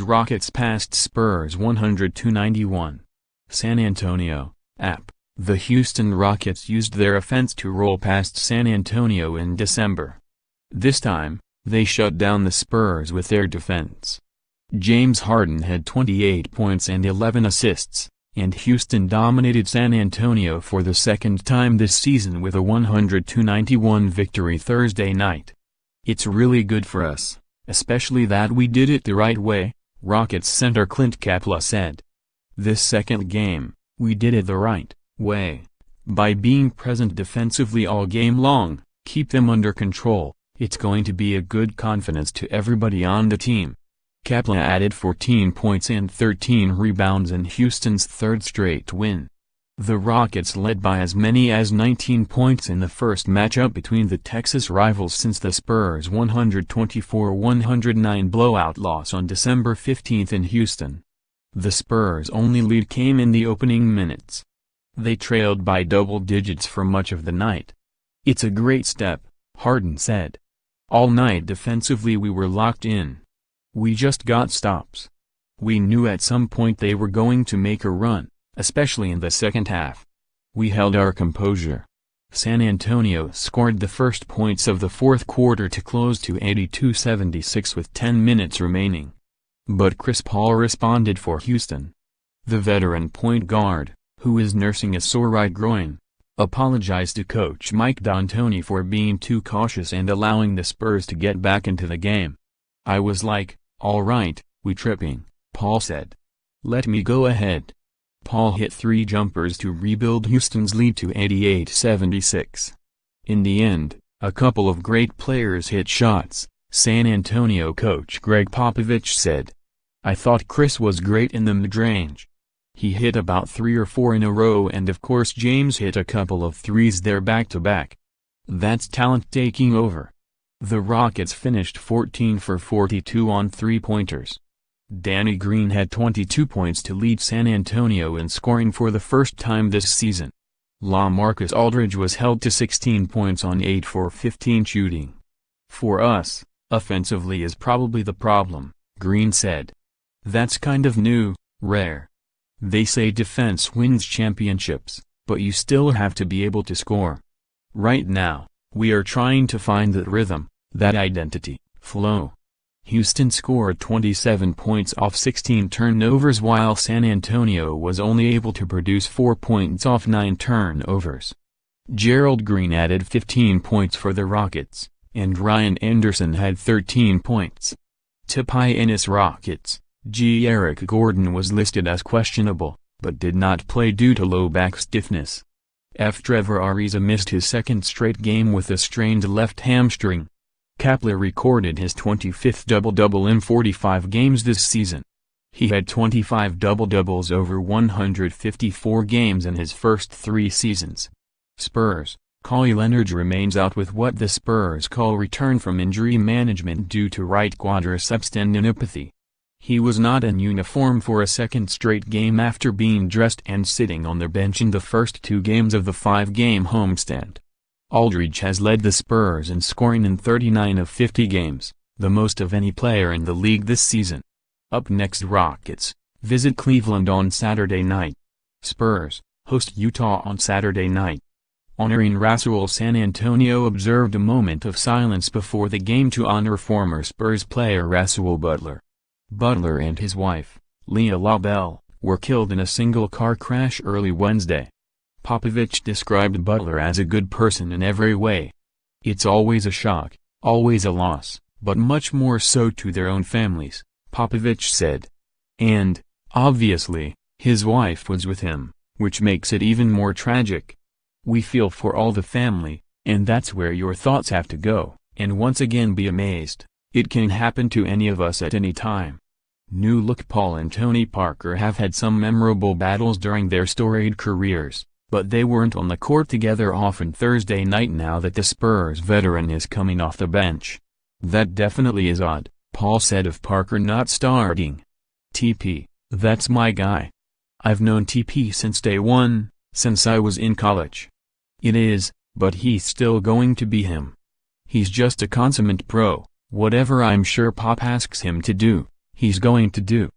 Rockets passed Spurs 102-91. San Antonio, app. The Houston Rockets used their offense to roll past San Antonio in December. This time, they shut down the Spurs with their defense. James Harden had 28 points and 11 assists, and Houston dominated San Antonio for the second time this season with a 102-91 victory Thursday night. "It's really good for us, especially that we did it the right way," Rockets center Clint Capela said. "This second game, we did it the right way. By being present defensively all game long, keep them under control, it's going to be a good confidence to everybody on the team." Capela added 14 points and 13 rebounds in Houston's third straight win. The Rockets led by as many as 19 points in the first matchup between the Texas rivals since the Spurs' 124-109 blowout loss on December 15 in Houston. The Spurs' only lead came in the opening minutes. They trailed by double digits for much of the night. "It's a great step," Harden said. "All night defensively we were locked in. We just got stops. We knew at some point they were going to make a run, especially in the second half. We held our composure." San Antonio scored the first points of the fourth quarter to close to 82-76 with 10 minutes remaining. But Chris Paul responded for Houston. The veteran point guard, who is nursing a sore right groin, apologized to coach Mike D'Antoni for being too cautious and allowing the Spurs to get back into the game. "I was like, all right, we tripping," Paul said. "Let me go ahead." Paul hit 3 jumpers to rebuild Houston's lead to 88-76. In the end, a couple of great players hit shots, San Antonio coach Greg Popovich said. "I thought Chris was great in the mid-range. He hit about 3 or 4 in a row, and of course James hit a couple of threes there back-to-back. That's talent taking over." The Rockets finished 14 for 42 on three-pointers. Danny Green had 22 points to lead San Antonio in scoring for the first time this season. LaMarcus Aldridge was held to 16 points on 8 for 15 shooting. "For us, offensively is probably the problem," Green said. "That's kind of new, rare. They say defense wins championships, but you still have to be able to score. Right now, we are trying to find that rhythm, that identity, flow." Houston scored 27 points off 16 turnovers while San Antonio was only able to produce 4 points off 9 turnovers. Gerald Green added 15 points for the Rockets, and Ryan Anderson had 13 points. To Pioneers Rockets, Eric Gordon was listed as questionable, but did not play due to low back stiffness. Trevor Ariza missed his second straight game with a strained left hamstring. Capela recorded his 25th double-double in 45 games this season. He had 25 double-doubles over 154 games in his first 3 seasons. Spurs, Kawhi Leonard remains out with what the Spurs call return from injury management due to right quadriceps tendinopathy. He was not in uniform for a second straight game after being dressed and sitting on the bench in the first 2 games of the 5-game homestand. Aldridge has led the Spurs in scoring in 39 of 50 games, the most of any player in the league this season. Up next, Rockets visit Cleveland on Saturday night. Spurs host Utah on Saturday night. Honoring Rasul, San Antonio observed a moment of silence before the game to honor former Spurs player Rasul Butler. Butler and his wife, Leah LaBelle, were killed in a single car crash early Wednesday. Popovich described Butler as a good person in every way. "It's always a shock, always a loss, but much more so to their own families," Popovich said. "And, obviously, his wife was with him, which makes it even more tragic. We feel for all the family, and that's where your thoughts have to go, and once again be amazed. It can happen to any of us at any time." New look. Paul and Tony Parker have had some memorable battles during their storied careers, but they weren't on the court together often Thursday night now that the Spurs veteran is coming off the bench. "That definitely is odd," Paul said of Parker not starting. "TP, that's my guy. I've known TP since day one, since I was in college. It is, but he's still going to be him. He's just a consummate pro, whatever I'm sure Pop asks him to do, he's going to do.